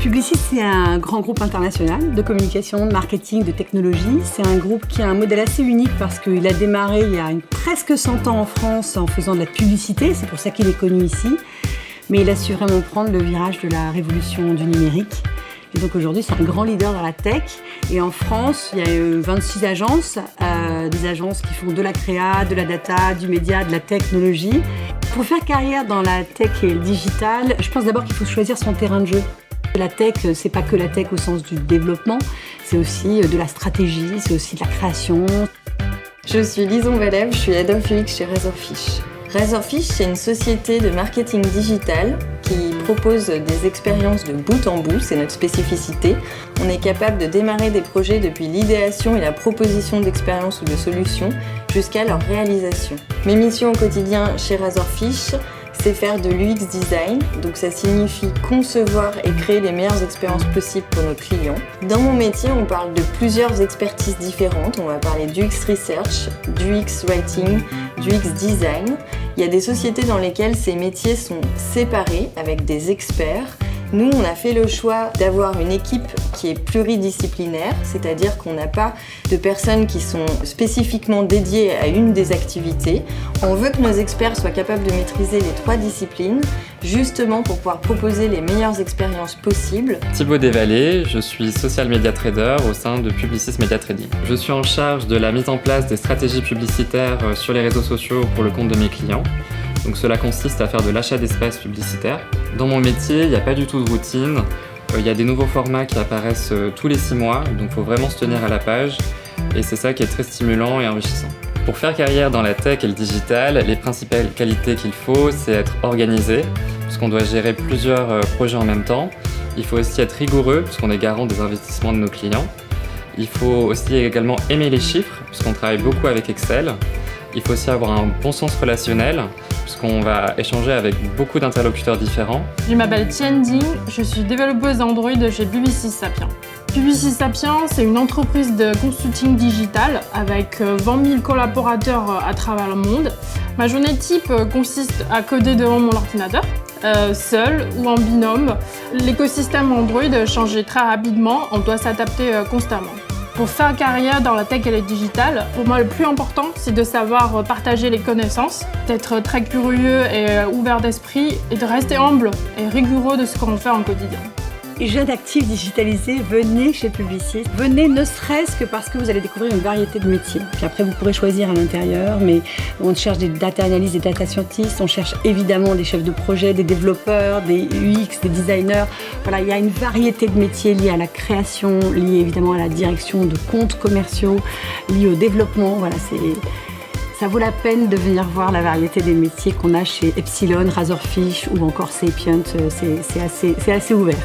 Publicis, c'est un grand groupe international de communication, de marketing, de technologie. C'est un groupe qui a un modèle assez unique parce qu'il a démarré il y a presque 100 ans en France en faisant de la publicité. C'est pour ça qu'il est connu ici. Mais il a su vraiment prendre le virage de la révolution du numérique. Et donc aujourd'hui, c'est un grand leader dans la tech. Et en France, il y a 26 agences, des agences qui font de la créa, de la data, du média, de la technologie. Pour faire carrière dans la tech et le digital, je pense d'abord qu'il faut choisir son terrain de jeu. La tech, c'est pas que la tech au sens du développement, c'est aussi de la stratégie, c'est aussi de la création. Je suis Lison Valève, je suis Head of UX chez Razorfish. Razorfish, c'est une société de marketing digital qui propose des expériences de bout en bout, c'est notre spécificité. On est capable de démarrer des projets depuis l'idéation et la proposition d'expériences ou de solutions jusqu'à leur réalisation. Mes missions au quotidien chez Razorfish, c'est faire de l'UX design, donc ça signifie concevoir et créer les meilleures expériences possibles pour nos clients. Dans mon métier, on parle de plusieurs expertises différentes. On va parler du UX research, du UX writing, du UX design. Il y a des sociétés dans lesquelles ces métiers sont séparés avec des experts. Nous, on a fait le choix d'avoir une équipe qui est pluridisciplinaire, c'est-à-dire qu'on n'a pas de personnes qui sont spécifiquement dédiées à une des activités. On veut que nos experts soient capables de maîtriser les 3 disciplines, justement pour pouvoir proposer les meilleures expériences possibles. Thibaut Desvallées, je suis social media trader au sein de Publicis Media Trading. Je suis en charge de la mise en place des stratégies publicitaires sur les réseaux sociaux pour le compte de mes clients. Donc cela consiste à faire de l'achat d'espace publicitaire. Dans mon métier, il n'y a pas du tout de routine. Il y a des nouveaux formats qui apparaissent tous les 6 mois, donc il faut vraiment se tenir à la page. Et c'est ça qui est très stimulant et enrichissant. Pour faire carrière dans la tech et le digital, les principales qualités qu'il faut, c'est être organisé, puisqu'on doit gérer plusieurs projets en même temps. Il faut aussi être rigoureux, puisqu'on est garant des investissements de nos clients. Il faut aussi également aimer les chiffres, puisqu'on travaille beaucoup avec Excel. Il faut aussi avoir un bon sens relationnel, puisqu'on va échanger avec beaucoup d'interlocuteurs différents. Je m'appelle Tian Ding, je suis développeuse Android chez Publicis Sapient. Publicis Sapient, c'est une entreprise de consulting digital avec 20 000 collaborateurs à travers le monde. Ma journée type consiste à coder devant mon ordinateur, seul ou en binôme. L'écosystème Android change très rapidement, on doit s'adapter constamment. Pour faire carrière dans la tech et le digital, pour moi le plus important, c'est de savoir partager les connaissances, d'être très curieux et ouvert d'esprit et de rester humble et rigoureux de ce qu'on fait en quotidien. Jeunes actifs digitalisés, venez chez Publicis. Venez ne serait-ce que parce que vous allez découvrir une variété de métiers. Puis après, vous pourrez choisir à l'intérieur, mais on cherche des data analysts, des data scientists, on cherche évidemment des chefs de projet, des développeurs, des UX, des designers. Voilà, il y a une variété de métiers liés à la création, liés évidemment à la direction de comptes commerciaux, liés au développement. Voilà, ça vaut la peine de venir voir la variété des métiers qu'on a chez Epsilon, Razorfish ou encore Sapient. C'est assez ouvert.